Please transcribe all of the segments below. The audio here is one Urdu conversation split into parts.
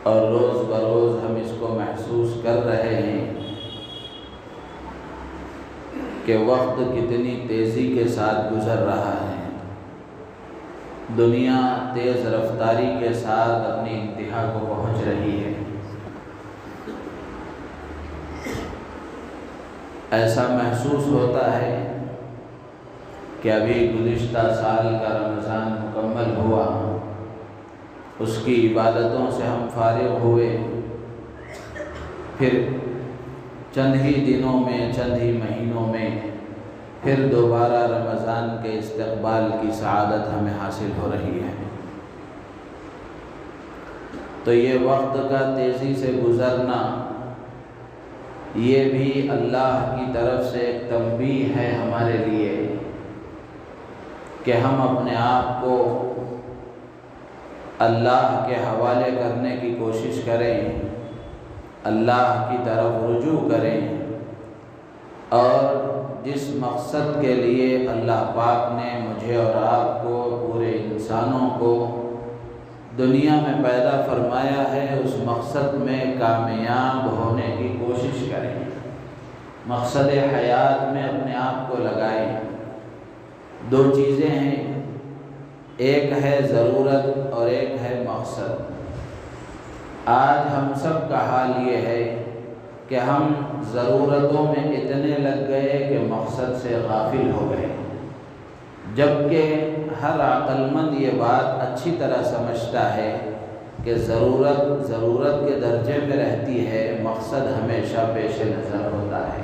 اور روز بروز ہم اس کو محسوس کر رہے ہیں کہ وقت کتنی تیزی کے ساتھ گزر رہا ہے۔ دنیا تیز رفتاری کے ساتھ اپنی انتہا کو پہنچ رہی ہے۔ ایسا محسوس ہوتا ہے کہ ابھی گزشتہ سال کا رمضان مکمل ہوا، اس کی عبادتوں سے ہم فارغ ہوئے، پھر چند ہی دنوں میں، چند ہی مہینوں میں پھر دوبارہ رمضان کے استقبال کی سعادت ہمیں حاصل ہو رہی ہے۔ تو یہ وقت کا تیزی سے گزرنا، یہ بھی اللہ کی طرف سے ایک تنبیہ ہے ہمارے لیے کہ ہم اپنے آپ کو اللہ کے حوالے کرنے کی کوشش کریں، اللہ کی طرف رجوع کریں، اور جس مقصد کے لیے اللہ پاک نے مجھے اور آپ کو، پورے انسانوں کو دنیا میں پیدا فرمایا ہے، اس مقصد میں کامیاب ہونے کی کوشش کریں، مقصد حیات میں اپنے آپ کو لگائیں۔ دو چیزیں ہیں، ایک ہے ضرورت اور ایک ہے مقصد۔ آج ہم سب کا حال یہ ہے کہ ہم ضرورتوں میں اتنے لگ گئے کہ مقصد سے غافل ہو گئے، جبکہ ہر عقل مند یہ بات اچھی طرح سمجھتا ہے کہ ضرورت کے درجے میں رہتی ہے، مقصد ہمیشہ پیش نظر ہوتا ہے۔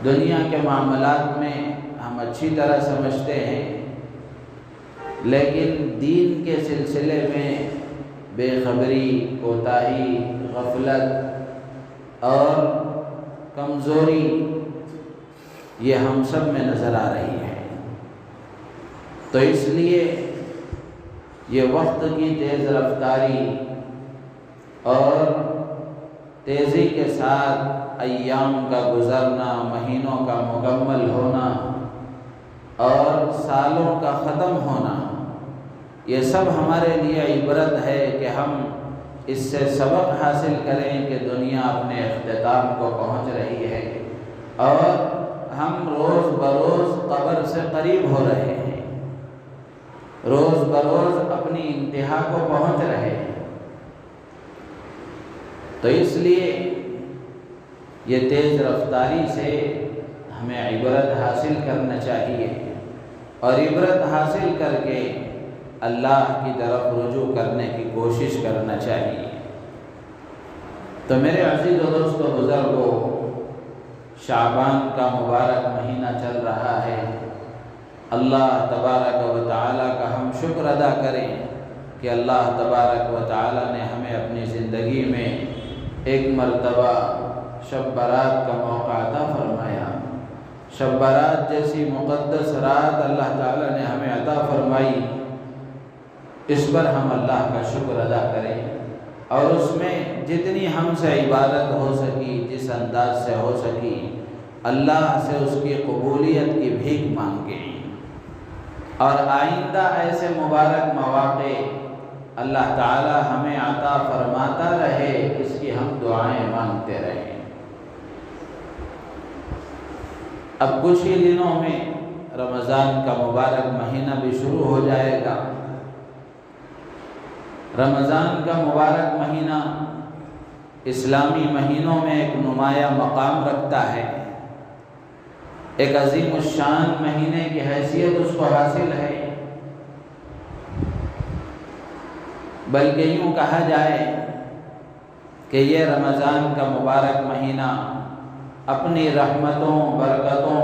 دنیا کے معاملات میں ہم اچھی طرح سمجھتے ہیں، لیکن دین کے سلسلے میں بے خبری، کوتاہی، غفلت اور کمزوری یہ ہم سب میں نظر آ رہی ہے۔ تو اس لیے یہ وقت کی تیز رفتاری اور تیزی کے ساتھ ایام کا گزرنا، مہینوں کا مکمل ہونا اور سالوں کا ختم ہونا، یہ سب ہمارے لیے عبرت ہے کہ ہم اس سے سبق حاصل کریں کہ دنیا اپنے اختتام کو پہنچ رہی ہے اور ہم روز بروز قبر سے قریب ہو رہے ہیں، روز بروز اپنی انتہا کو پہنچ رہے ہیں۔ تو اس لیے یہ تیز رفتاری سے ہمیں عبرت حاصل کرنا چاہیے، اور عبرت حاصل کر کے اللہ کی طرف رجوع کرنے کی کوشش کرنا چاہیے۔ تو میرے عزیز و دوستو بزرگو، شعبان کا مبارک مہینہ چل رہا ہے۔ اللہ تبارک و تعالیٰ کا ہم شکر ادا کریں کہ اللہ تبارک و تعالیٰ نے ہمیں اپنی زندگی میں ایک مرتبہ شب برات کا موقع عطا فرمایا۔ شب برات جیسی مقدس رات اللہ تعالیٰ نے ہمیں عطا فرمائی، اس پر ہم اللہ کا شکر ادا کریں، اور اس میں جتنی ہم سے عبادت ہو سکی، جس انداز سے ہو سکی، اللہ سے اس کی قبولیت کی بھیک مانگیں، اور آئندہ ایسے مبارک مواقع اللہ تعالی ہمیں عطا فرماتا رہے، اس کی ہم دعائیں مانگتے رہیں۔ اب کچھ ہی دنوں میں رمضان کا مبارک مہینہ بھی شروع ہو جائے گا۔ رمضان کا مبارک مہینہ اسلامی مہینوں میں ایک نمایاں مقام رکھتا ہے، ایک عظیم الشان مہینے کی حیثیت اس کو حاصل ہے، بلکہ یوں کہا جائے کہ یہ رمضان کا مبارک مہینہ اپنی رحمتوں، برکتوں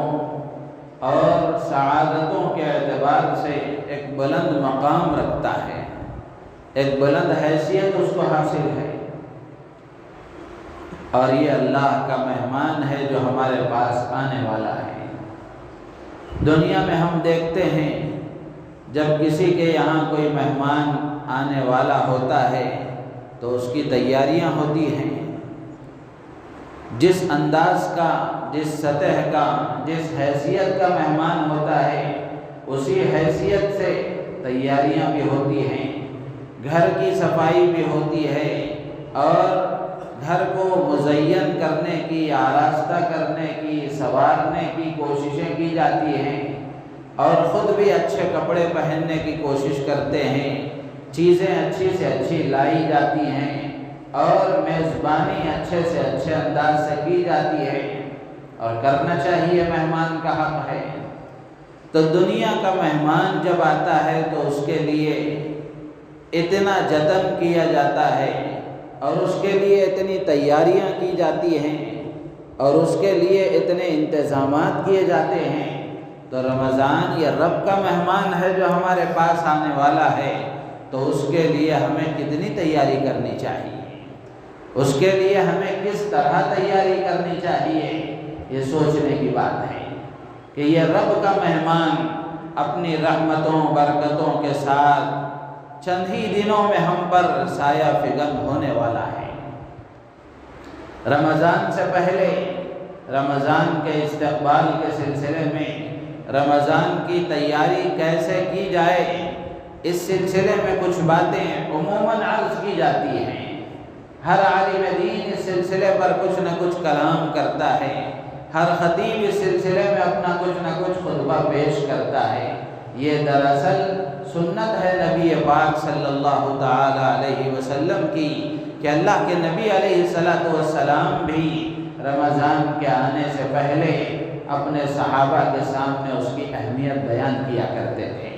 اور سعادتوں کے اعتبار سے ایک بلند مقام رکھتا ہے، ایک بلند حیثیت اس کو حاصل ہے، اور یہ اللہ کا مہمان ہے جو ہمارے پاس آنے والا ہے۔ دنیا میں ہم دیکھتے ہیں جب کسی کے یہاں کوئی مہمان آنے والا ہوتا ہے تو اس کی تیاریاں ہوتی ہیں، جس انداز کا، جس سطح کا، جس حیثیت کا مہمان ہوتا ہے، اسی حیثیت سے تیاریاں بھی ہوتی ہیں، گھر کی صفائی بھی ہوتی ہے، اور گھر کو مزین کرنے کی، آراستہ کرنے کی، سنوارنے کی کوششیں کی جاتی ہیں، اور خود بھی اچھے کپڑے پہننے کی کوشش کرتے ہیں، چیزیں اچھی سے اچھی لائی جاتی ہیں، اور میزبانی اچھے سے اچھے انداز سے کی جاتی ہے، اور کرنا چاہیے، مہمان کا حق ہے۔ تو دنیا کا مہمان جب آتا ہے تو اس کے لیے اتنا جتن کیا جاتا ہے، اور اس کے لیے اتنی تیاریاں کی جاتی ہیں، اور اس کے لیے اتنے انتظامات کیے جاتے ہیں۔ تو رمضان یہ رب کا مہمان ہے جو ہمارے پاس آنے والا ہے، تو اس کے لیے ہمیں کتنی تیاری کرنی چاہیے، اس کے لیے ہمیں کس طرح تیاری کرنی چاہیے، یہ سوچنے کی بات ہے کہ یہ رب کا مہمان اپنی رحمتوں برکتوں کے ساتھ چند ہی دنوں میں ہم پر سایہ فگن ہونے والا ہے۔ رمضان سے پہلے، رمضان کے استقبال کے سلسلے میں، رمضان کی تیاری کیسے کی جائے، اس سلسلے میں کچھ باتیں عموماً عرض کی جاتی ہیں۔ ہر عالم دین اس سلسلے پر کچھ نہ کچھ کلام کرتا ہے، ہر خطیب اس سلسلے میں اپنا کچھ نہ کچھ خطبہ پیش کرتا ہے۔ یہ دراصل سنت ہے نبی پاک صلی اللہ تعالی علیہ وسلم کی کہ اللہ کے نبی علیہ السلام بھی رمضان کے آنے سے پہلے اپنے صحابہ کے سامنے اس کی اہمیت بیان کیا کرتے تھے،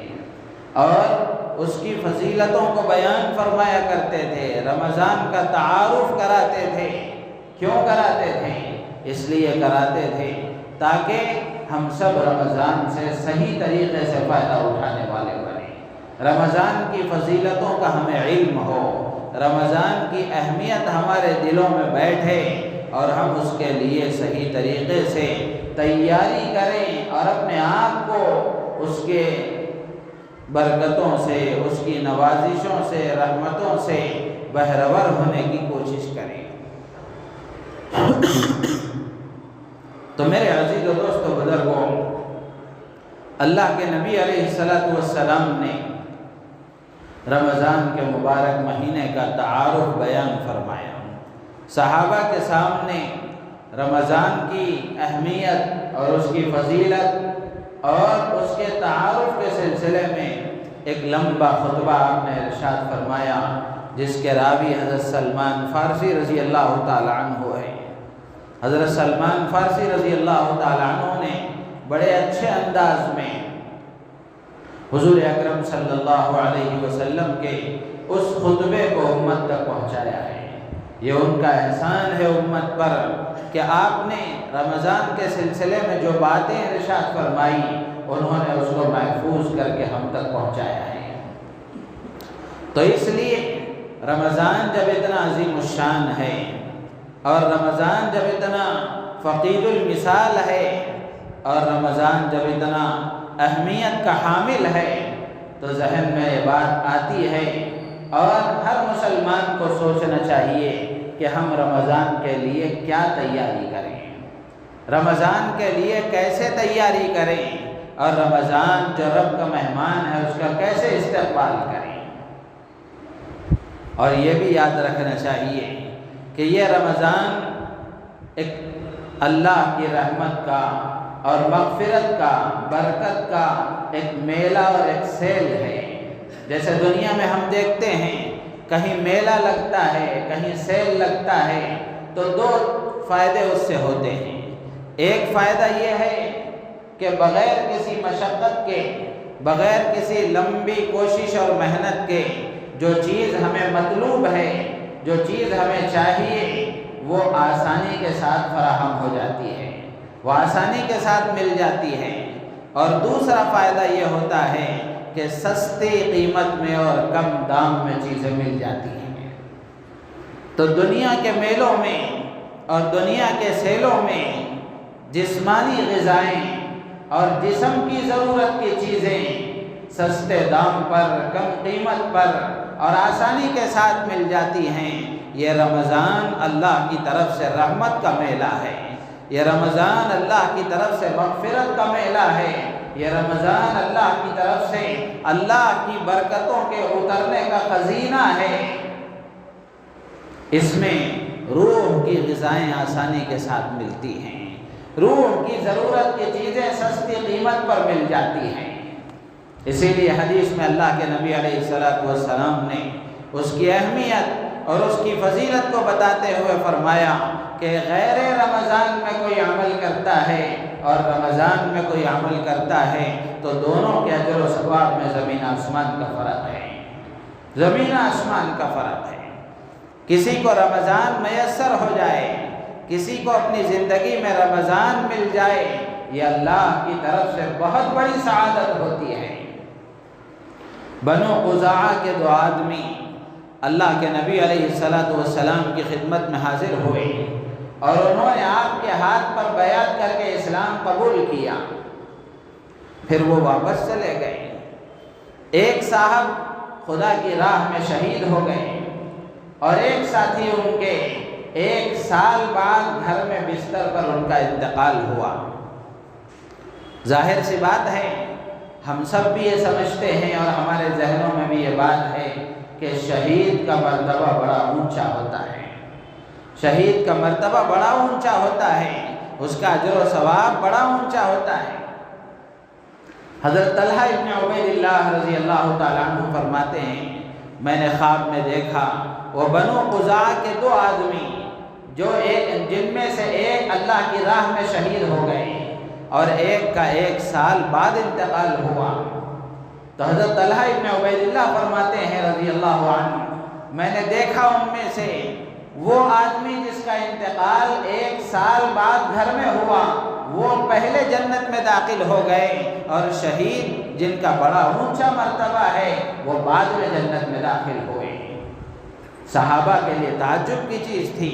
اور اس کی فضیلتوں کو بیان فرمایا کرتے تھے، رمضان کا تعارف کراتے تھے۔ کیوں کراتے تھے؟ اس لیے کراتے تھے تاکہ ہم سب رمضان سے صحیح طریقے سے فائدہ اٹھانے والے بنیں، رمضان کی فضیلتوں کا ہمیں علم ہو، رمضان کی اہمیت ہمارے دلوں میں بیٹھے، اور ہم اس کے لیے صحیح طریقے سے تیاری کریں، اور اپنے آپ کو اس کے برکتوں سے، اس کی نوازشوں سے، رحمتوں سے بہرور ہونے کی کوشش کریں۔ تو میرے عزیز و دوستو بزرگوں، اللہ کے نبی علیہ السلام نے رمضان کے مبارک مہینے کا تعارف بیان فرمایا، صحابہ کے سامنے رمضان کی اہمیت اور اس کی فضیلت اور اس کے تعارف کے سلسلے میں ایک لمبا خطبہ آپ نے ارشاد فرمایا، جس کے راوی حضرت سلمان فارسی رضی اللہ تعالیٰ عنہ ہے۔ حضرت سلمان فارسی رضی اللہ تعالیٰ عنہ نے بڑے اچھے انداز میں حضور اکرم صلی اللہ علیہ وسلم کے اس خطبے کو امت تک پہنچایا ہے۔ یہ ان کا احسان ہے امت پر کہ آپ نے رمضان کے سلسلے میں جو باتیں ارشاد فرمائی، انہوں نے اس کو محفوظ کر کے ہم تک پہنچایا ہے۔ تو اس لیے رمضان جب اتنا عظیم الشان ہے، اور رمضان جب اتنا فقید المثال ہے، اور رمضان جب اتنا اہمیت کا حامل ہے، تو ذہن میں یہ بات آتی ہے، اور ہر مسلمان کو سوچنا چاہیے کہ ہم رمضان کے لیے کیا تیاری کریں، رمضان کے لیے کیسے تیاری کریں، اور رمضان جو رب کا مہمان ہے اس کا کیسے استقبال کریں۔ اور یہ بھی یاد رکھنا چاہیے کہ یہ رمضان ایک اللہ کی رحمت کا اور مغفرت کا، برکت کا ایک میلہ اور ایک سیل ہے۔ جیسے دنیا میں ہم دیکھتے ہیں کہیں میلہ لگتا ہے، کہیں سیل لگتا ہے، تو دو فائدے اس سے ہوتے ہیں۔ ایک فائدہ یہ ہے کہ بغیر کسی مشقت کے، بغیر کسی لمبی کوشش اور محنت کے، جو چیز ہمیں مطلوب ہے، جو چیز ہمیں چاہیے، وہ آسانی کے ساتھ فراہم ہو جاتی ہے، وہ آسانی کے ساتھ مل جاتی ہے۔ اور دوسرا فائدہ یہ ہوتا ہے کہ سستی قیمت میں اور کم دام میں چیزیں مل جاتی ہیں۔ تو دنیا کے میلوں میں اور دنیا کے سیلوں میں جسمانی غذائیں اور جسم کی ضرورت کی چیزیں سستے دام پر، کم قیمت پر اور آسانی کے ساتھ مل جاتی ہیں۔ یہ رمضان اللہ کی طرف سے رحمت کا میلہ ہے، یہ رمضان اللہ کی طرف سے مغفرت کا میلہ ہے، یہ رمضان اللہ کی طرف سے اللہ کی برکتوں کے اترنے کا خزینہ ہے۔ اس میں روح کی غذائیں آسانی کے ساتھ ملتی ہیں، روح کی ضرورت کی چیزیں سستی قیمت پر مل جاتی ہیں۔ اسی لیے حدیث میں اللہ کے نبی علیہ السلام نے اس کی اہمیت اور اس کی فضیلت کو بتاتے ہوئے فرمایا کہ غیر رمضان میں کوئی عمل کرتا ہے اور رمضان میں کوئی عمل کرتا ہے تو دونوں کے اجر و ثواب میں زمین آسمان کا فرق ہے، زمین آسمان کا فرق ہے۔ کسی کو رمضان میسر ہو جائے، کسی کو اپنی زندگی میں رمضان مل جائے، یہ اللہ کی طرف سے بہت بڑی سعادت ہوتی ہے۔ بنو قزاعہ کے دو آدمی اللہ کے نبی علیہ السلام کی خدمت میں حاضر ہوئے اور انہوں نے آپ کے ہاتھ پر بیعت کر کے اسلام قبول کیا، پھر وہ واپس چلے گئے۔ ایک صاحب خدا کی راہ میں شہید ہو گئے اور ایک ساتھی ان کے 1 سال بعد گھر میں بستر پر ان کا انتقال ہوا۔ ظاہر سی بات ہے، ہم سب بھی یہ سمجھتے ہیں اور ہمارے ذہنوں میں بھی یہ بات ہے کہ شہید کا مرتبہ بڑا اونچا ہوتا ہے، شہید کا مرتبہ بڑا اونچا ہوتا ہے، اس کا اجر و ثواب بڑا اونچا ہوتا ہے۔ حضرت طلحہ ابن عبید اللہ رضی اللہ تعالیٰ عنہ فرماتے ہیں، میں نے خواب میں دیکھا وہ بنو قزاعہ کے 2 آدمی جن میں سے ایک اللہ کی راہ میں شہید ہو گئے اور ایک کا 1 سال بعد انتقال ہوا۔ تو حضرت طلحہ ابن عبید اللہ فرماتے ہیں رضی اللہ عنہ، میں نے دیکھا ان میں سے وہ آدمی جس کا انتقال 1 سال بعد گھر میں ہوا وہ پہلے جنت میں داخل ہو گئے، اور شہید جن کا بڑا اونچا مرتبہ ہے وہ بعد میں جنت میں داخل ہوئے۔ صحابہ کے لیے تعجب کی چیز تھی۔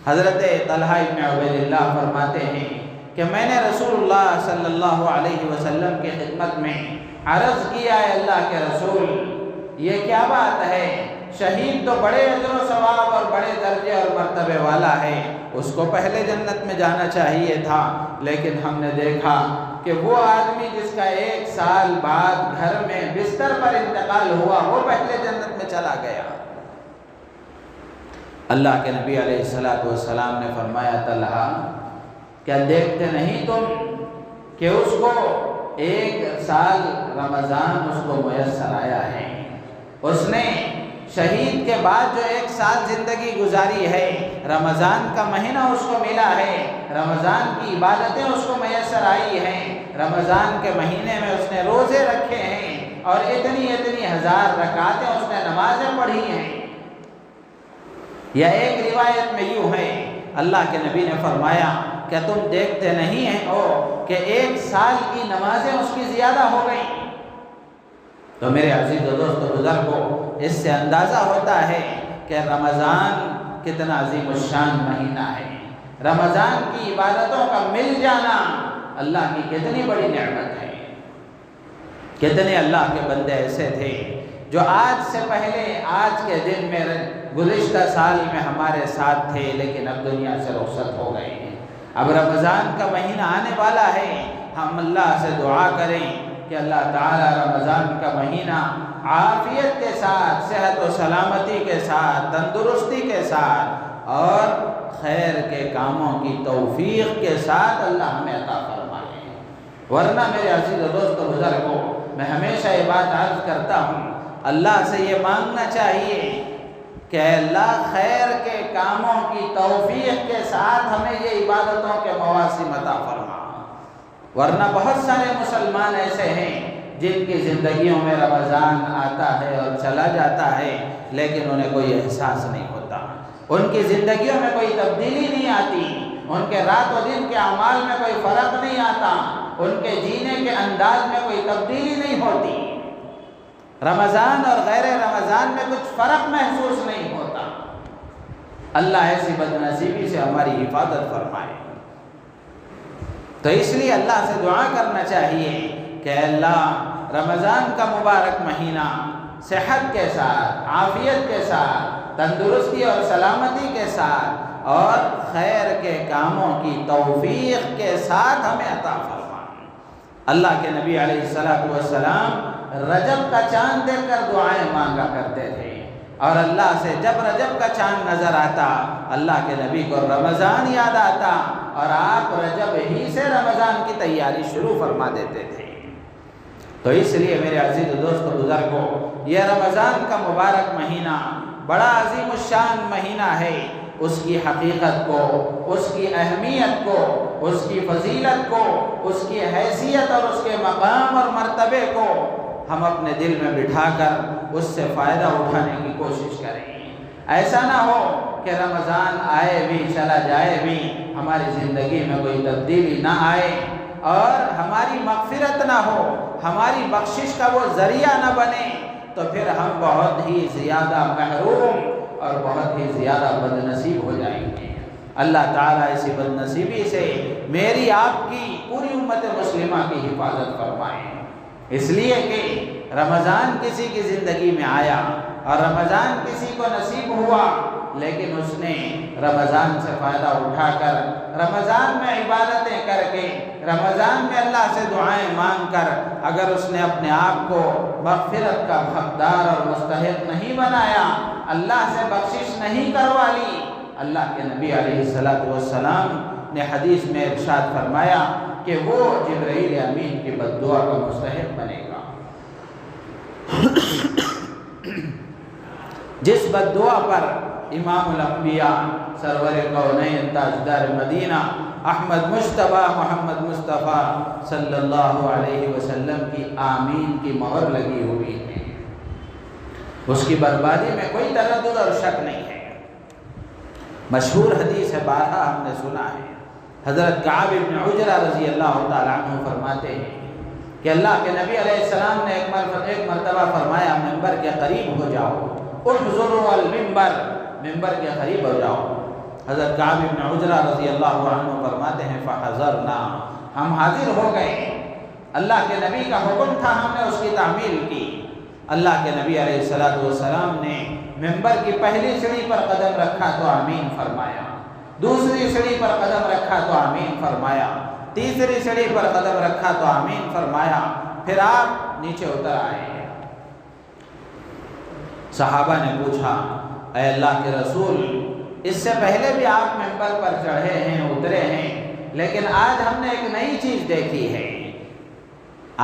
حضرت طلحہ ابن عبید اللہ فرماتے ہیں کہ میں نے رسول اللہ صلی اللہ علیہ وسلم کی خدمت میں عرض کیا ہے، اللہ کے رسول یہ کیا بات ہے، شہید تو بڑے اجر و ثواب اور بڑے درجے اور مرتبے والا ہے، اس کو پہلے جنت میں جانا چاہیے تھا، لیکن ہم نے دیکھا کہ وہ آدمی جس کا 1 سال بعد گھر میں بستر پر انتقال ہوا وہ پہلے جنت میں چلا گیا۔ اللہ کے نبی علیہ السلام نے فرمایا، طلحہ کیا دیکھتے نہیں تم کہ اس کو 1 سال رمضان اس کو میسر آیا ہے، اس نے شہید کے بعد جو 1 سال زندگی گزاری ہے، رمضان کا مہینہ اس کو ملا ہے، رمضان کی عبادتیں اس کو میسر آئی ہیں، رمضان کے مہینے میں اس نے روزے رکھے ہیں اور اتنی 1000 رکعتیں اس نے نمازیں پڑھی ہیں۔ یا ایک روایت میں یوں ہے، اللہ کے نبی نے فرمایا کیا تم دیکھتے نہیں ہیں کہ 1 سال کی نمازیں اس کی زیادہ ہو گئیں؟ تو میرے عزیز و دوست و بزرگوں، اس سے اندازہ ہوتا ہے کہ رمضان کتنا عظیم الشان مہینہ ہے، رمضان کی عبادتوں کا مل جانا اللہ کی کتنی بڑی نعمت ہے۔ کتنے اللہ کے بندے ایسے تھے جو آج سے پہلے آج کے دن میں گزشتہ سال میں ہمارے ساتھ تھے، لیکن اب دنیا سے رخصت ہو گئے ہیں۔ اب رمضان کا مہینہ آنے والا ہے، ہم اللہ سے دعا کریں کہ اللہ تعالیٰ رمضان کا مہینہ عافیت کے ساتھ، صحت و سلامتی کے ساتھ، تندرستی کے ساتھ اور خیر کے کاموں کی توفیق کے ساتھ اللہ ہمیں عطا فرمائے۔ ورنہ میرے عزیز و دوست و بزرگوں، میں ہمیشہ یہ بات عرض کرتا ہوں، اللہ سے یہ مانگنا چاہیے کہ اللہ خیر کے کاموں کی توفیق کے ساتھ ہمیں یہ عبادتوں کے مواسم عطا فرما۔ ورنہ بہت سارے مسلمان ایسے ہیں جن کی زندگیوں میں رمضان آتا ہے اور چلا جاتا ہے، لیکن انہیں کوئی احساس نہیں ہوتا، ان کی زندگیوں میں کوئی تبدیلی نہیں آتی، ان کے رات و دن کے اعمال میں کوئی فرق نہیں آتا، ان کے جینے کے انداز میں کوئی تبدیلی نہیں ہوتی، رمضان اور غیر رمضان میں کچھ فرق محسوس نہیں ہوتا۔ اللہ ایسی بدنصیبی سے ہماری حفاظت فرمائے۔ تو اس لیے اللہ سے دعا کرنا چاہیے کہ اللہ رمضان کا مبارک مہینہ صحت کے ساتھ، عافیت کے ساتھ، تندرستی اور سلامتی کے ساتھ اور خیر کے کاموں کی توفیق کے ساتھ ہمیں عطا فرما۔ اللہ کے نبی علیہ السلام رجب کا چاند دیکھ کر دعائیں مانگا کرتے تھے، اور اللہ سے جب رجب کا چاند نظر آتا اللہ کے نبی کو رمضان یاد آتا اور آپ رجب ہی سے رمضان کی تیاری شروع فرما دیتے تھے۔ تو اس لیے میرے عزیز دوست بزرگوں، یہ رمضان کا مبارک مہینہ بڑا عظیم الشان مہینہ ہے۔ اس کی حقیقت کو، اس کی اہمیت کو، اس کی فضیلت کو، اس کی حیثیت اور اس کے مقام اور مرتبے کو ہم اپنے دل میں بٹھا کر اس سے فائدہ اٹھانے کی کوشش کریں۔ ایسا نہ ہو کہ رمضان آئے بھی چلا جائے بھی ہماری زندگی میں کوئی تبدیلی نہ آئے اور ہماری مغفرت نہ ہو، ہماری بخشش کا وہ ذریعہ نہ بنے، تو پھر ہم بہت ہی زیادہ محروم اور بہت ہی زیادہ بد نصیب ہو جائیں گے۔ اللہ تعالیٰ اسی بد نصیبی سے میری آپ کی پوری امت مسلمہ کی حفاظت فرمائے۔ اس لیے کہ رمضان کسی کی زندگی میں آیا اور رمضان کسی کو نصیب ہوا، لیکن اس نے رمضان سے فائدہ اٹھا کر، رمضان میں عبادتیں کر کے، رمضان میں اللہ سے دعائیں مانگ کر اگر اس نے اپنے آپ کو مغفرت کا حقدار اور مستحق نہیں بنایا، اللہ سے بخشش نہیں کروا لی، اللہ کے نبی علیہ السلام نے حدیث میں ارشاد فرمایا کہ وہ جبرائیل امین کی بد دعا کا مستحق بنے گا۔ جس بد دعا پر امام الانبیاء سرور کونین تاجدار مدینہ احمد مجتبیٰ محمد مصطفیٰ صلی اللہ علیہ وسلم کی آمین کی مہر لگی ہوئی ہے، اس کی بربادی میں کوئی تردد اور شک نہیں ہے۔ مشہور حدیث ہے، بارہا ہم نے سنا ہے، حضرت کعب بن عجرہ رضی اللہ تعالیٰ عنہ فرماتے ہیں کہ اللہ کے نبی علیہ السلام نے ایک مرتبہ فرمایا منبر کے قریب ہو جاؤ، احضروا المنبر، ممبر کے قریب ہو جاؤ۔ حضرت کعب بن عجرہ رضی اللہ عنہ فرماتے ہیں فحضرنا، ہم حاضر ہو گئے، اللہ کے نبی کا حکم تھا، ہم نے اس کی تعمیل کی۔ اللہ کے نبی علیہ السلام نے ممبر کی پہلی سیڑھی پر قدم رکھا تو آمین فرمایا، دوسری سیڑھی پر قدم رکھا تو آمین فرمایا، تیسری سیڑھی پر قدم رکھا تو آمین فرمایا، پھر آپ نیچے اتر آئے۔ صحابہ نے پوچھا اے اللہ کے رسول، اس سے پہلے بھی آپ ممبر پر چڑھے ہیں، اترے ہیں، لیکن آج ہم نے ایک نئی چیز دیکھی ہے،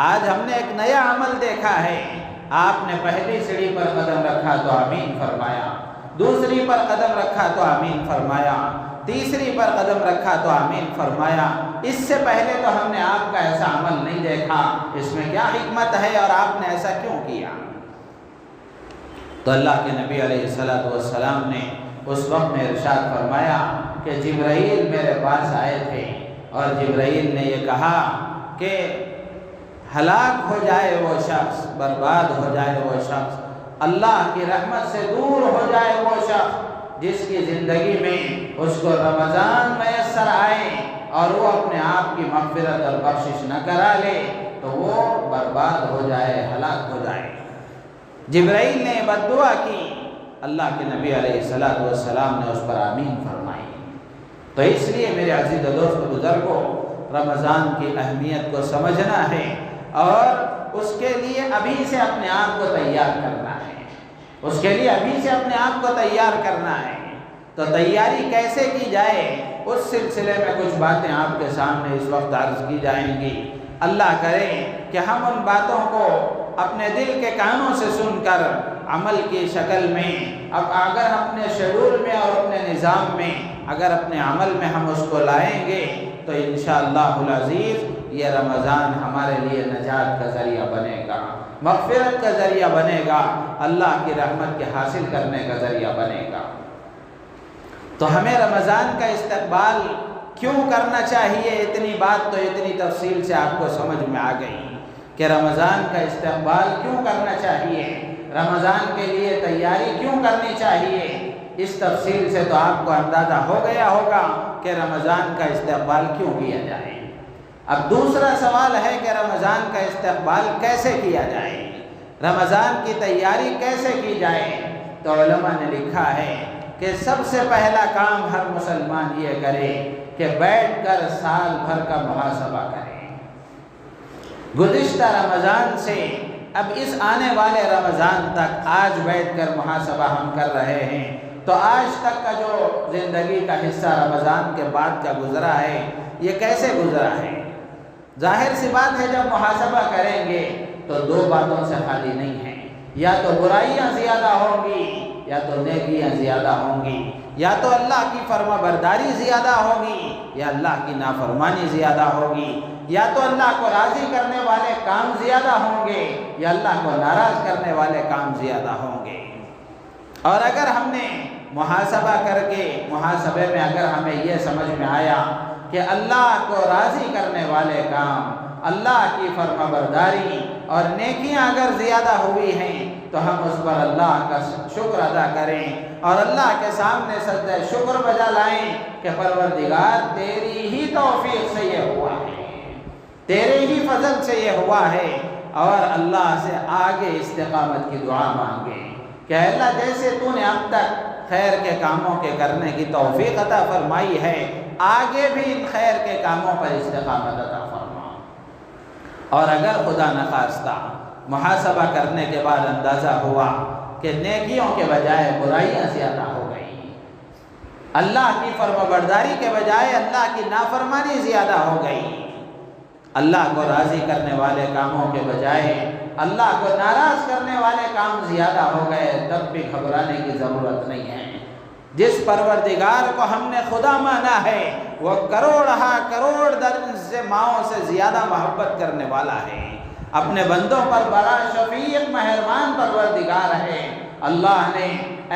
آج ہم نے ایک نیا عمل دیکھا ہے۔ آپ نے پہلی سیڑھی پر قدم رکھا تو آمین فرمایا، دوسری پر قدم رکھا تو آمین فرمایا، تیسری پر قدم رکھا تو آمین فرمایا، اس سے پہلے تو ہم نے آپ کا ایسا عمل نہیں دیکھا، اس میں کیا حکمت ہے اور آپ نے ایسا کیوں کیا؟ تو اللہ کے نبی علیہ السلام نے اس وقت میں ارشاد فرمایا کہ جبرائیل میرے پاس آئے تھے اور جبرائیل نے یہ کہا کہ ہلاک ہو جائے وہ شخص، برباد ہو جائے وہ شخص، اللہ کی رحمت سے دور ہو جائے وہ شخص جس کی زندگی میں اس کو رمضان میسر آئے اور وہ اپنے آپ کی مغفرت اور بخشش نہ کرا لے تو وہ برباد ہو جائے، ہلاک ہو جائے۔ جبرائیل نے بد دعا کی، اللہ کے نبی علیہ السلام نے اس پر آمین فرمائی۔ تو اس لیے میرے عزیز دوست بزرگوں، رمضان کی اہمیت کو سمجھنا ہے اور اس کے لیے ابھی سے اپنے آپ کو تیار کرنا ہے، اس کے لیے ابھی سے اپنے آپ کو تیار کرنا ہے۔ تو تیاری کیسے کی جائے، اس سلسلے میں کچھ باتیں آپ کے سامنے اس وقت عرض کی جائیں گی۔ اللہ کرے کہ ہم ان باتوں کو اپنے دل کے کانوں سے سن کر عمل کی شکل میں، اب اگر اپنے شیڈول میں اور اپنے نظام میں اگر اپنے عمل میں ہم اس کو لائیں گے تو انشاءاللہ العزیز یہ رمضان ہمارے لیے نجات کا ذریعہ بنے گا، مغفرت کا ذریعہ بنے گا، اللہ کی رحمت کے حاصل کرنے کا ذریعہ بنے گا۔ تو ہمیں رمضان کا استقبال کیوں کرنا چاہیے، اتنی بات تو اتنی تفصیل سے آپ کو سمجھ میں آ گئی کہ رمضان کا استقبال کیوں کرنا چاہیے، رمضان کے لیے تیاری کیوں کرنی چاہیے۔ اس تفصیل سے تو آپ کو اندازہ ہو گیا ہوگا کہ رمضان کا استقبال کیوں کیا جائے۔ اب دوسرا سوال ہے کہ رمضان کا استقبال کیسے کیا جائے، رمضان کی تیاری کیسے کی جائے۔ تو علماء نے لکھا ہے کہ سب سے پہلا کام ہر مسلمان یہ کرے کہ بیٹھ کر سال بھر کا محاسبہ کرے، گزشتہ رمضان سے اب اس آنے والے رمضان تک آج بیٹھ کر محاسبہ ہم کر رہے ہیں، تو آج تک کا جو زندگی کا حصہ رمضان کے بعد کا گزرا ہے یہ کیسے گزرا ہے؟ ظاہر سی بات ہے جب محاسبہ کریں گے تو دو باتوں سے خالی نہیں ہیں، یا تو برائیاں زیادہ ہوں گی یا تو نیکیاں زیادہ ہوں گی، یا تو اللہ کی فرما برداری زیادہ ہوگی یا اللہ کی نافرمانی زیادہ ہوگی، یا تو اللہ کو راضی کرنے والے کام زیادہ ہوں گے یا اللہ کو ناراض کرنے والے کام زیادہ ہوں گے۔ اور اگر ہم نے محاسبہ کر کے محاسبے میں اگر ہمیں یہ سمجھ میں آیا کہ اللہ کو راضی کرنے والے کام، اللہ کی فرما برداری اور نیکیاں اگر زیادہ ہوئی ہیں تو ہم اس پر اللہ کا شکر ادا کریں اور اللہ کے سامنے سجدہ شکر بجا لائیں کہ پروردگار تیری ہی توفیق سے یہ ہوا ہے، تیرے ہی فضل سے یہ ہوا ہے، اور اللہ سے آگے استقامت کی دعا مانگیں کہ اللہ جیسے تو نے اب تک خیر کے کاموں کے کرنے کی توفیق عطا فرمائی ہے، آگے بھی ان خیر کے کاموں پر استقامت عطا فرما۔ اور اگر خدا نخواستہ محاسبہ کرنے کے بعد اندازہ ہوا کہ نیکیوں کے بجائے برائیاں زیادہ ہو گئی، اللہ کی فرما برداری کے بجائے اللہ کی نافرمانی زیادہ ہو گئی، اللہ کو راضی کرنے والے کاموں کے بجائے اللہ کو ناراض کرنے والے کام زیادہ ہو گئے، تب بھی گھبرانے کی ضرورت نہیں ہے۔ جس پروردگار کو ہم نے خدا مانا ہے وہ کروڑ درجن سے ماؤں سے زیادہ محبت کرنے والا ہے، اپنے بندوں پر بڑا شفیق مہربان پروردگار ہے۔ اللہ نے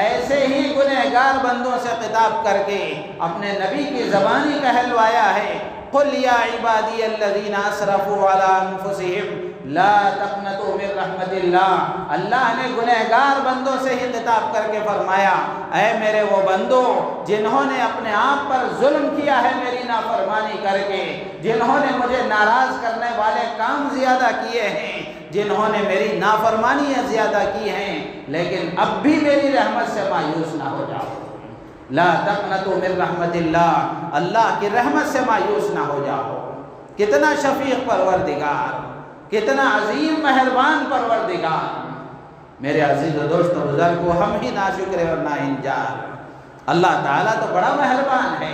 ایسے ہی گنہگار بندوں سے خطاب کر کے اپنے نبی کی زبانی کہلوایا ہے، قُلْ يَا عِبَادِيَ الَّذِينَ أَسْرَفُوا عَلَىٰ أَنفُسِهِمْ لَا تَقْنَطُوا مِن رَحْمَةِ اللَّهِ۔ اللہ نے گنہگار بندوں سے ہی خطاب کر کے فرمایا، اے میرے وہ بندو جنہوں نے اپنے آپ پر ظلم کیا ہے میری نافرمانی کر کے، جنہوں نے مجھے ناراض کرنے والے کام زیادہ کیے ہیں، جنہوں نے میری نافرمانیاں زیادہ کی ہیں، لیکن اب بھی میری رحمت سے مایوس نہ ہو جاؤ۔ لا تقنطوا من رحمت اللہ، اللہ کی رحمت سے مایوس نہ ہو جاؤ۔ کتنا شفیق پروردگار، کتنا عظیم مہربان پروردگار۔ میرے عزیز و دوست و بزرگو، ہم ہی ناشکر اور ناانجار، اللہ تعالیٰ تو بڑا مہربان ہے۔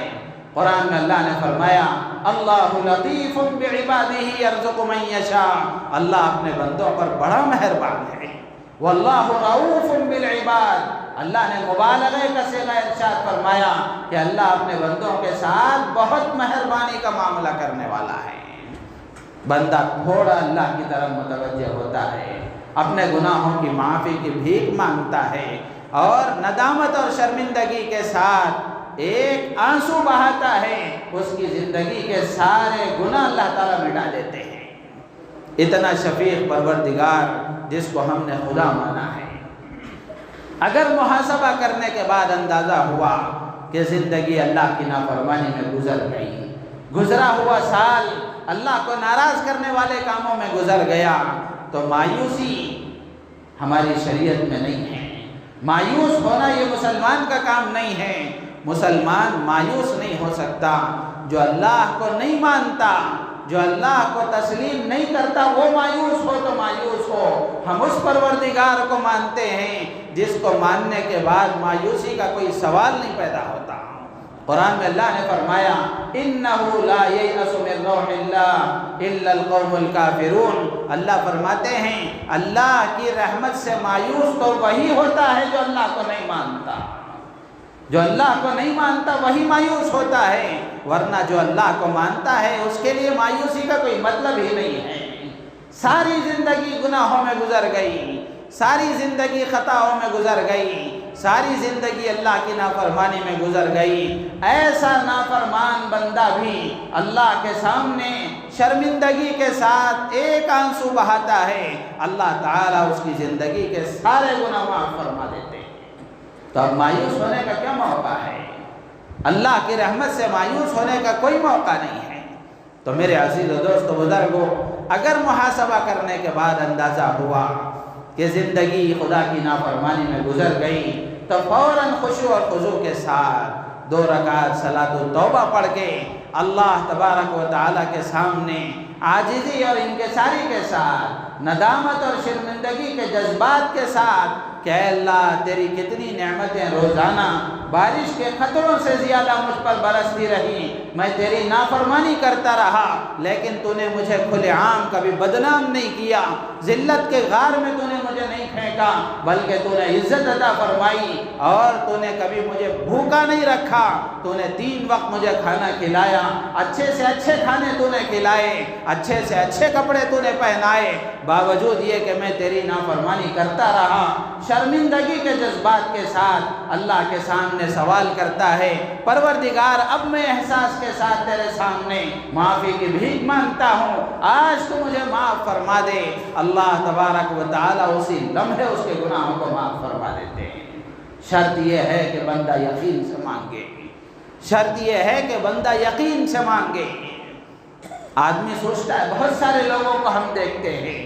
قرآن میں اللہ نے فرمایا، اللہ لطیف بعبادہ یرزق من یشاء، اللہ اپنے بندوں پر بڑا مہربان ہے۔ واللہ رؤوف بالعباد، اللہ نے مبالغے کا صیغہ ارشاد فرمایا کہ اللہ اپنے بندوں کے ساتھ بہت مہربانی کا معاملہ کرنے والا ہے۔ بندہ تھوڑا اللہ کی طرف متوجہ ہوتا ہے، اپنے گناہوں کی معافی کی بھیک مانگتا ہے اور ندامت اور شرمندگی کے ساتھ ایک آنسو بہاتا ہے، اس کی زندگی کے سارے گناہ اللہ تعالیٰ مٹا دیتے ہیں۔ اتنا شفیق پروردگار جس کو ہم نے خدا مانا ہے۔ اگر محاسبہ کرنے کے بعد اندازہ ہوا کہ زندگی اللہ کی نافرمانی میں گزر گئی، گزرا ہوا سال اللہ کو ناراض کرنے والے کاموں میں گزر گیا، تو مایوسی ہماری شریعت میں نہیں ہے۔ مایوس ہونا یہ مسلمان کا کام نہیں ہے۔ مسلمان مایوس نہیں ہو سکتا، جو اللہ کو نہیں مانتا، جو اللہ کو تسلیم نہیں کرتا وہ مایوس ہو تو مایوس ہو۔ ہم اس پروردگار کو مانتے ہیں جس کو ماننے کے بعد مایوسی کا کوئی سوال نہیں پیدا ہوتا۔ قرآن میں اللہ نے فرمایا، إِنَّهُ لَا يَيْأَسُ مِن رَّوْحِ اللَّهِ إِلَّا الْقَوْمُ الْكَافِرُونَ۔ اللہ فرماتے ہیں اللہ کی رحمت سے مایوس تو وہی ہوتا ہے جو اللہ کو نہیں مانتا۔ جو اللہ کو نہیں مانتا وہی مایوس ہوتا ہے، ورنہ جو اللہ کو مانتا ہے اس کے لیے مایوسی کا کوئی مطلب ہی نہیں ہے۔ ساری زندگی گناہوں میں گزر گئی، ساری زندگی خطاؤں میں گزر گئی، ساری زندگی اللہ کی نافرمانی میں گزر گئی۔ ایسا نافرمان بندہ بھی اللہ کے سامنے شرمندگی کے ساتھ ایک آنسو بہاتا ہے، اللہ تعالیٰ اس کی زندگی کے سارے گناہ معاف فرما دیتے ہیں۔ تو اب مایوس ہونے کا کیا موقع ہے؟ اللہ کی رحمت سے مایوس ہونے کا کوئی موقع نہیں ہے۔ تو میرے عزیز و دوست و بزرگوں، اگر محاسبہ کرنے کے بعد اندازہ ہوا کہ زندگی خدا کی نافرمانی میں گزر گئی، تو فوراً خشوع اور خضوع کے ساتھ 2 رکعت صلاۃ التوبہ پڑھ کے اللہ تبارک و تعالیٰ کے سامنے عاجزی اور انکساری کے ساتھ، ندامت اور شرمندگی کے جذبات کے ساتھ کہ اے اللہ تیری کتنی نعمتیں روزانہ بارش کے قطروں سے زیادہ مجھ پر برستی رہی، میں تیری نافرمانی کرتا رہا لیکن تو نے مجھے کھلے عام کبھی بدنام نہیں کیا، ذلت کے غار میں تو نے مجھے نہیں پھینکا بلکہ تو نے عزت عطا فرمائی، اور تو نے کبھی مجھے بھوکا نہیں رکھا، تو نے 3 وقت مجھے کھانا کھلایا، اچھے سے اچھے کھانے تو نے کھلائے، اچھے سے اچھے کپڑے تو نے پہنائے، باوجود یہ کہ میں تیری نافرمانی کرتا رہا۔ شرمندگی کے جذبات کے ساتھ اللہ کے سامنے سوال کرتا ہے، پروردگار اب میں احساس کے ساتھ تیرے سامنے معافی کی بھیک مانگتا ہوں، آج تو مجھے معاف فرما دے۔ اللہ تبارک و تعالی اسی لمحے اس کے گناہوں کو معاف فرما دیتے ہیں۔ شرط یہ ہے کہ بندہ یقین سے مانگے، شرط یہ ہے کہ بندہ یقین سے مانگے۔ آدمی سوچتا ہے، بہت سارے لوگوں کو ہم دیکھتے ہیں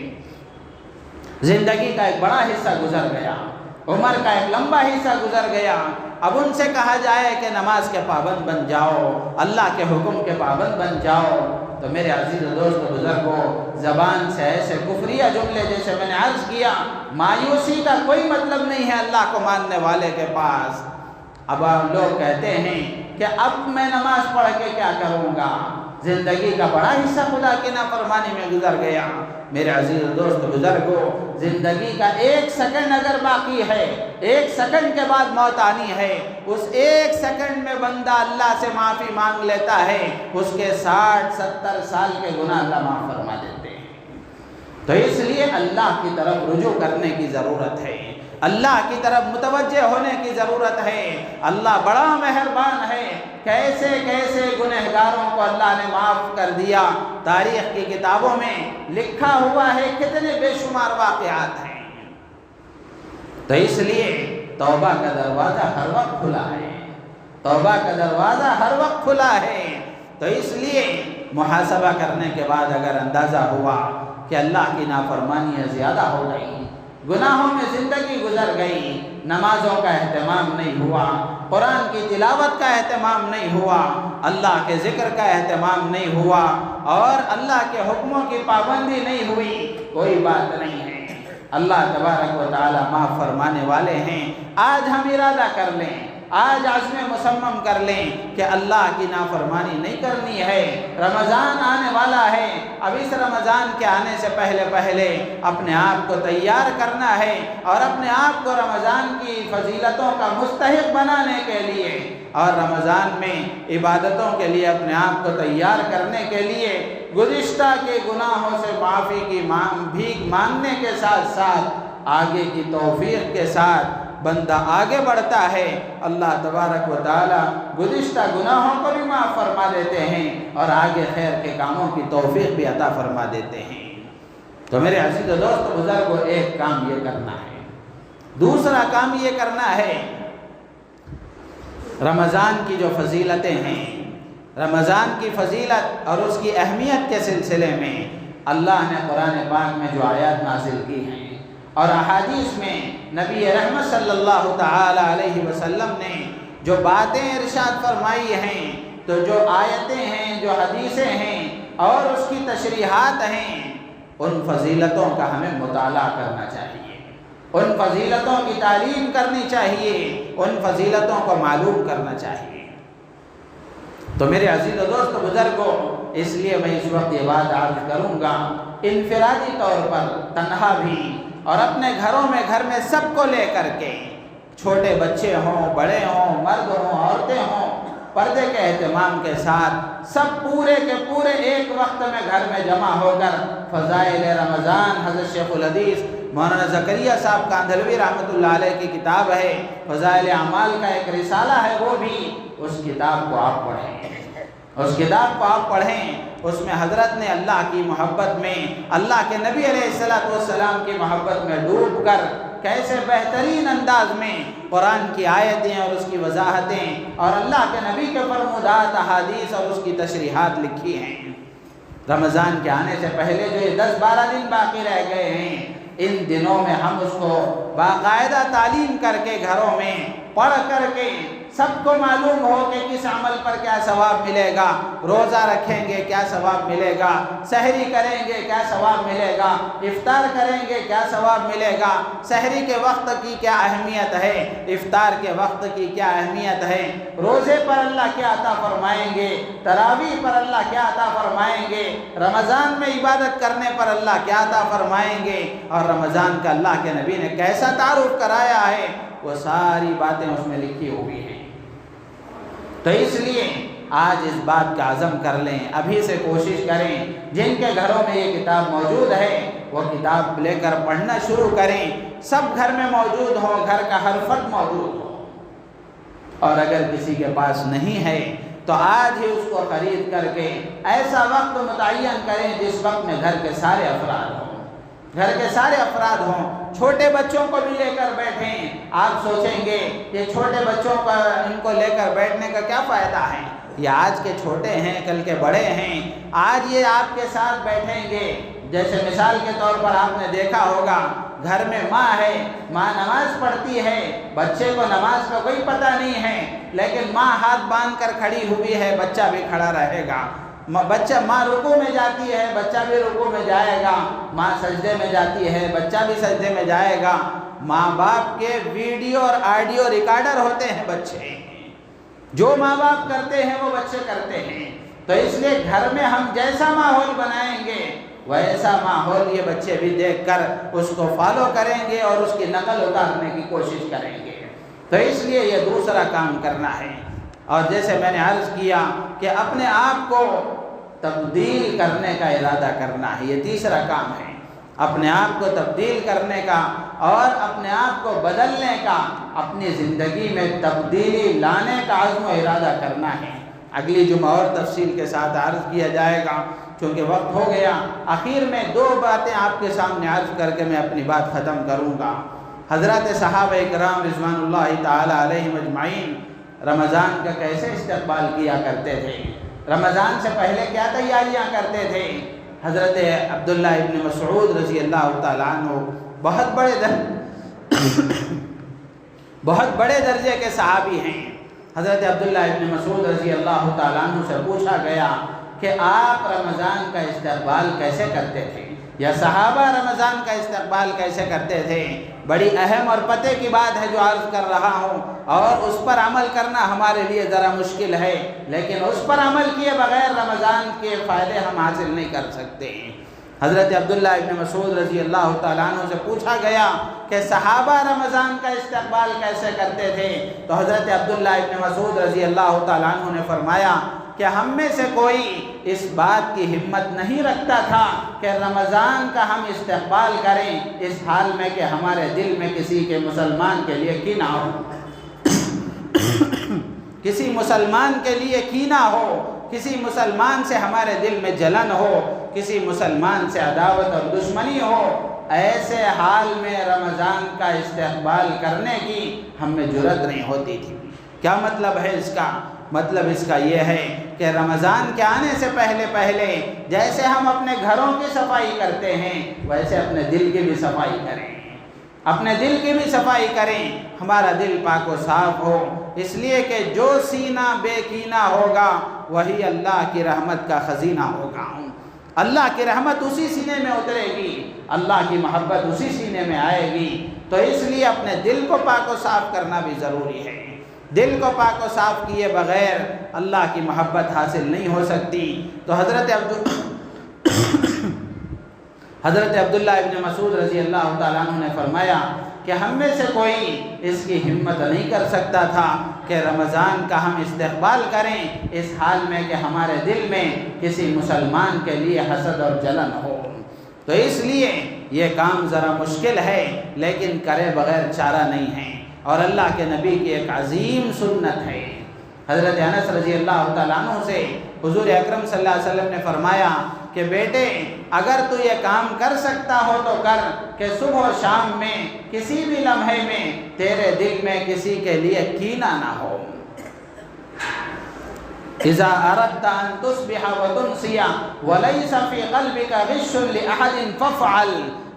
زندگی کا ایک بڑا حصہ گزر گیا، عمر کا ایک لمبا حصہ گزر گیا، اب ان سے کہا جائے کہ نماز کے پابند بن جاؤ، اللہ کے حکم کے پابند بن جاؤ، تو میرے عزیز و دوست بزرگوں، زبان سے ایسے کفریہ جملے جیسے میں نے عرض کیا، مایوسی کا کوئی مطلب نہیں ہے اللہ کو ماننے والے کے پاس۔ اب لوگ کہتے ہیں کہ اب میں نماز پڑھ کے کیا کروں گا، زندگی کا بڑا حصہ خدا کی نافرمانی میں گزر گیا۔ میرے عزیز دوست بزرگوں، زندگی کا 1 سیکنڈ اگر باقی ہے، 1 سیکنڈ کے بعد موت آنی ہے، اس 1 سیکنڈ میں بندہ اللہ سے معافی مانگ لیتا ہے، اس کے 60-70 سال کے گناہ اللہ معاف فرما دیتے ہیں۔ تو اس لیے اللہ کی طرف رجوع کرنے کی ضرورت ہے، اللہ کی طرف متوجہ ہونے کی ضرورت ہے۔ اللہ بڑا مہربان ہے، کیسے کیسے گنہگاروں کو اللہ نے معاف کر دیا، تاریخ کی کتابوں میں لکھا ہوا ہے، کتنے بے شمار واقعات ہیں۔ تو اس لیے توبہ کا دروازہ ہر وقت کھلا ہے، توبہ کا دروازہ ہر وقت کھلا ہے۔ تو اس لیے محاسبہ کرنے کے بعد اگر اندازہ ہوا کہ اللہ کی نافرمانیاں زیادہ ہو گئی، گناہوں میں زندگی گزر گئی، نمازوں کا اہتمام نہیں ہوا، قرآن کی تلاوت کا اہتمام نہیں ہوا، اللہ کے ذکر کا اہتمام نہیں ہوا، اور اللہ کے حکموں کی پابندی نہیں ہوئی، کوئی بات نہیں ہے، اللہ تبارک و تعالی معاف فرمانے والے ہیں۔ آج ہم ارادہ کر لیں، آج عزم مصمم کر لیں کہ اللہ کی نافرمانی نہیں کرنی ہے۔ رمضان آنے والا ہے، اب اس رمضان کے آنے سے پہلے اپنے آپ کو تیار کرنا ہے، اور اپنے آپ کو رمضان کی فضیلتوں کا مستحق بنانے کے لیے اور رمضان میں عبادتوں کے لیے اپنے آپ کو تیار کرنے کے لیے گزشتہ کے گناہوں سے معافی کی بھیک مانگنے کے ساتھ ساتھ آگے کی توفیق کے ساتھ بندہ آگے بڑھتا ہے، اللہ تبارک و تعالی گزشتہ گناہوں کو بھی معاف فرما دیتے ہیں اور آگے خیر کے کاموں کی توفیق بھی عطا فرما دیتے ہیں۔ تو میرے عزیز و دوست بزرگوں، ایک کام یہ کرنا ہے، دوسرا کام یہ کرنا ہے، رمضان کی جو فضیلتیں ہیں، رمضان کی فضیلت اور اس کی اہمیت کے سلسلے میں اللہ نے قرآن پاک میں جو آیات نازل کی ہیں اور احادیث میں نبی رحمت صلی اللہ تعالی علیہ وسلم نے جو باتیں ارشاد فرمائی ہیں، تو جو آیتیں ہیں، جو حدیثیں ہیں اور اس کی تشریحات ہیں، ان فضیلتوں کا ہمیں مطالعہ کرنا چاہیے، ان فضیلتوں کی تعلیم کرنی چاہیے، ان فضیلتوں کو معلوم کرنا چاہیے۔ تو میرے عزیز و دوست بزرگوں، اس لیے میں اس وقت یہ بات عرض کروں گا، انفرادی طور پر تنہا بھی اور اپنے گھروں میں گھر میں سب کو لے کر کے، چھوٹے بچے ہوں، بڑے ہوں، مرد ہوں، عورتیں ہوں، پردے کے اہتمام کے ساتھ سب پورے کے پورے ایک وقت میں گھر میں جمع ہو کر فضائل رمضان، حضرت شیخ الحدیث مولانا زکریا صاحب کاندھلوی رحمۃ اللہ علیہ کی کتاب ہے، فضائل اعمال کا ایک رسالہ ہے، وہ بھی اس کتاب کو آپ پڑھیں، اس کتاب کو آپ پڑھیں۔ اس میں حضرت نے اللہ کی محبت میں، اللہ کے نبی علیہ السلام کی محبت میں ڈوب کر کیسے بہترین انداز میں قرآن کی آیتیں اور اس کی وضاحتیں اور اللہ کے نبی کے فرمودات، احادیث اور اس کی تشریحات لکھی ہیں۔ رمضان کے آنے سے پہلے جو یہ 10-12 دن باقی رہ گئے ہیں، ان دنوں میں ہم اس کو باقاعدہ تعلیم کر کے، گھروں میں پڑھ کر کے سب کو معلوم ہو کہ کس عمل پر کیا ثواب ملے گا، روزہ رکھیں گے کیا ثواب ملے گا، سحری کریں گے کیا ثواب ملے گا، افطار کریں گے کیا ثواب ملے گا، سحری کے وقت کی کیا اہمیت ہے، افطار کے وقت کی کیا اہمیت ہے، روزے پر اللہ کیا عطا فرمائیں گے، تراویح پر اللہ کیا عطا فرمائیں گے، رمضان میں عبادت کرنے پر اللہ کیا عطا فرمائیں گے، اور رمضان کا اللہ کے نبی نے کیسا تعارف کرایا ہے، وہ ساری باتیں اس میں لکھی ہوئی ہیں۔ تو اس لیے آج اس بات کا عزم کر لیں، ابھی سے کوشش کریں، جن کے گھروں میں یہ کتاب موجود ہے وہ کتاب لے کر پڑھنا شروع کریں، سب گھر میں موجود ہو، گھر کا ہر فرد موجود ہو، اور اگر کسی کے پاس نہیں ہے تو آج ہی اس کو خرید کر کے ایسا وقت متعین کریں جس وقت میں گھر کے سارے افراد ہوں، گھر کے سارے افراد ہوں، چھوٹے بچوں کو بھی لے کر بیٹھیں۔ آپ سوچیں گے یہ چھوٹے بچوں پر ان کو لے کر بیٹھنے کا کیا فائدہ ہے، یہ آج کے چھوٹے ہیں کل کے بڑے ہیں، آج یہ آپ کے ساتھ بیٹھیں گے۔ جیسے مثال کے طور پر آپ نے دیکھا ہوگا گھر میں ماں ہے، ماں نماز پڑھتی ہے، بچے کو نماز کا کوئی پتہ نہیں ہے، لیکن ماں ہاتھ باندھ کر کھڑی ہوئی ہے، بچہ بھی کھڑا رہے گا، ماں رکوع میں جاتی ہے، بچہ بھی رکوع میں جائے گا، ماں سجدے میں جاتی ہے، بچہ بھی سجدے میں جائے گا۔ ماں باپ کے ویڈیو اور آڈیو ریکارڈر ہوتے ہیں بچے، جو ماں باپ کرتے ہیں وہ بچے کرتے ہیں۔ تو اس لیے گھر میں ہم جیسا ماحول بنائیں گے ویسا ماحول یہ بچے بھی دیکھ کر اس کو فالو کریں گے اور اس کی نقل اتارنے کی کوشش کریں گے۔ تو اس لیے یہ دوسرا کام کرنا ہے، اور جیسے میں نے عرض کیا کہ اپنے آپ کو تبدیل کرنے کا ارادہ کرنا ہے، یہ تیسرا کام ہے، اپنے آپ کو تبدیل کرنے کا اور اپنے آپ کو بدلنے کا، اپنی زندگی میں تبدیلی لانے کا عزم و ارادہ کرنا ہے۔ اگلی جمعہ اور تفصیل کے ساتھ عرض کیا جائے گا، چونکہ وقت ہو گیا۔ آخر میں دو باتیں آپ کے سامنے عرض کر کے میں اپنی بات ختم کروں گا۔ حضرات صحابہ کرام رضوان اللہ تعالی علیہم اجمعین رمضان کا کیسے استقبال کیا کرتے تھے، رمضان سے پہلے کیا تیاریاں کرتے تھے۔ حضرت عبداللہ ابن مسعود رضی اللہ تعالیٰ عنہ بہت بڑے درجے کے صحابی ہیں۔ حضرت عبداللہ ابن مسعود رضی اللہ تعالیٰ عنہ سے پوچھا گیا کہ آپ رمضان کا استقبال کیسے کرتے تھے، یا صحابہ رمضان کا استقبال کیسے کرتے تھے؟ بڑی اہم اور پتے کی بات ہے جو عرض کر رہا ہوں، اور اس پر عمل کرنا ہمارے لیے ذرا مشکل ہے، لیکن اس پر عمل کیے بغیر رمضان کے فائدے ہم حاصل نہیں کر سکتے۔ حضرت عبداللہ ابن مسعود رضی اللہ تعالیٰ عنہ سے پوچھا گیا کہ صحابہ رمضان کا استقبال کیسے کرتے تھے، تو حضرت عبداللہ ابن مسعود رضی اللہ تعالیٰ عنہ نے فرمایا کہ ہم میں سے کوئی اس بات کی ہمت نہیں رکھتا تھا کہ رمضان کا ہم استقبال کریں اس حال میں کہ ہمارے دل میں کسی کے مسلمان کے لیے کینہ ہو، کسی مسلمان کے لیے کینہ ہو، کسی مسلمان سے ہمارے دل میں جلن ہو، کسی مسلمان سے عداوت اور دشمنی ہو۔ ایسے حال میں رمضان کا استقبال کرنے کی ہم میں جرأت نہیں ہوتی تھی۔ کیا مطلب ہے اس کا؟ مطلب اس کا یہ ہے کہ رمضان کے آنے سے پہلے جیسے ہم اپنے گھروں کی صفائی کرتے ہیں ویسے اپنے دل کی بھی صفائی کریں، اپنے دل کی بھی صفائی کریں، ہمارا دل پاک و صاف ہو، اس لیے کہ جو سینہ بے کینہ ہوگا وہی اللہ کی رحمت کا خزینہ ہوگا۔ اللہ کی رحمت اسی سینے میں اترے گی، اللہ کی محبت اسی سینے میں آئے گی۔ تو اس لیے اپنے دل کو پاک و صاف کرنا بھی ضروری ہے۔ دل کو پاک و صاف کیے بغیر اللہ کی محبت حاصل نہیں ہو سکتی۔ تو حضرت عبداللہ ابن مسعود رضی اللہ تعالیٰ عنہ نے فرمایا کہ ہم میں سے کوئی اس کی ہمت نہیں کر سکتا تھا کہ رمضان کا ہم استقبال کریں اس حال میں کہ ہمارے دل میں کسی مسلمان کے لیے حسد اور جلن ہو۔ تو اس لیے یہ کام ذرا مشکل ہے، لیکن کرے بغیر چارہ نہیں ہے، اور اللہ کے نبی کی ایک عظیم سنت ہے۔ حضرت انس رضی اللہ تعالیٰ عنہ سے حضور اکرم صلی اللہ علیہ وسلم نے فرمایا کہ بیٹے اگر تو یہ کام کر سکتا ہو تو کر کہ صبح و شام میں کسی بھی لمحے میں تیرے دل میں کسی کے لیے کینہ نہ ہو۔ اذا اردت ان تصبح وتمسي وليس في قلبك غش لاحد فافعل۔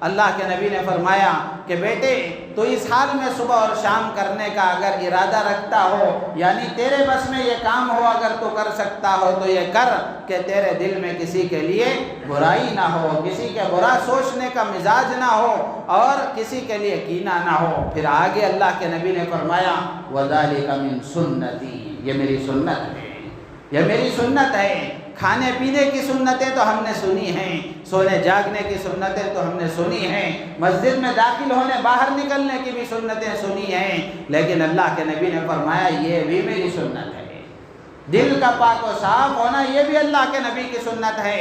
اللہ کے نبی نے فرمایا کہ بیٹے تو اس حال میں صبح اور شام کرنے کا اگر ارادہ رکھتا ہو، یعنی تیرے بس میں یہ کام ہو، اگر تو کر سکتا ہو تو یہ کر کہ تیرے دل میں کسی کے لیے برائی نہ ہو، کسی کے برا سوچنے کا مزاج نہ ہو اور کسی کے لیے کینہ نہ ہو۔ پھر آگے اللہ کے نبی نے فرمایا وَذَلِكَ مِن سُنَّتِي، یہ میری سنت ہے، یہ میری سنت ہے۔ کھانے پینے کی سنتیں تو ہم نے سنی ہیں، سونے جاگنے کی سنتیں تو ہم نے سنی ہیں، مسجد میں داخل ہونے باہر نکلنے کی بھی سنتیں سنی ہیں، لیکن اللہ کے نبی نے فرمایا یہ بھی میری سنت ہے۔ دل کا پاک و صاف ہونا یہ بھی اللہ کے نبی کی سنت ہے۔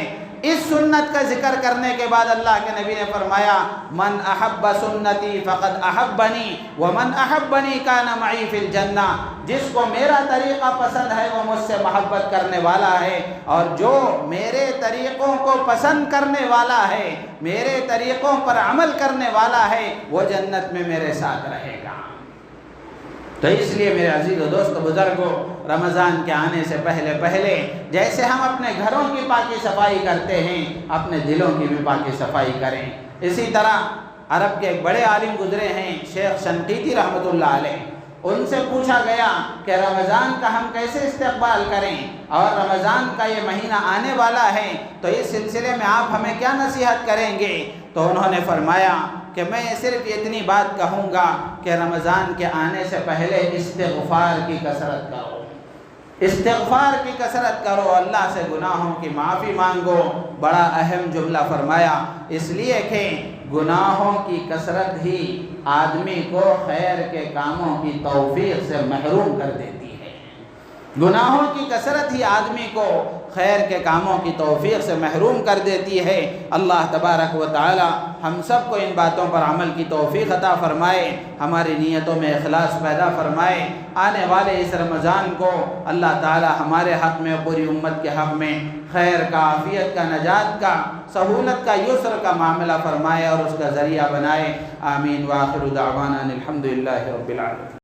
اس سنت کا ذکر کرنے کے بعد اللہ کے نبی نے فرمایا من احب سنتی فقد احبنی ومن احبنی کان معی فی الجنہ، جس کو میرا طریقہ پسند ہے وہ مجھ سے محبت کرنے والا ہے، اور جو میرے طریقوں کو پسند کرنے والا ہے، میرے طریقوں پر عمل کرنے والا ہے، وہ جنت میں میرے ساتھ رہے گا۔ تو اس لیے میرے عزیز و دوست بزرگوں، رمضان کے آنے سے پہلے جیسے ہم اپنے گھروں کی پاکی صفائی کرتے ہیں، اپنے دلوں کی بھی پاکی صفائی کریں۔ اسی طرح عرب کے ایک بڑے عالم گزرے ہیں شیخ شنقیطی رحمۃ اللہ علیہ، ان سے پوچھا گیا کہ رمضان کا ہم کیسے استقبال کریں، اور رمضان کا یہ مہینہ آنے والا ہے تو اس سلسلے میں آپ ہمیں کیا نصیحت کریں گے؟ تو انہوں نے فرمایا کہ میں صرف اتنی بات کہوں گا کہ رمضان کے آنے سے پہلے استغفار کی کثرت کرو، استغفار کی کثرت کرو، اللہ سے گناہوں کی معافی مانگو۔ بڑا اہم جملہ فرمایا، اس لیے کہ گناہوں کی کثرت ہی آدمی کو خیر کے کاموں کی توفیق سے محروم کر دیتی ہے۔ گناہوں کی کثرت ہی آدمی کو خیر کے کاموں کی توفیق سے محروم کر دیتی ہے۔ اللہ تبارک و تعالی ہم سب کو ان باتوں پر عمل کی توفیق عطا فرمائے، ہماری نیتوں میں اخلاص پیدا فرمائے۔ آنے والے اس رمضان کو اللہ تعالی ہمارے حق میں، پوری امت کے حق میں خیر کا، عافیت کا، نجات کا، سہولت کا، یسر کا معاملہ فرمائے اور اس کا ذریعہ بنائے۔ آمین۔ وآخر دعوانا الحمدللہ رب العالمین۔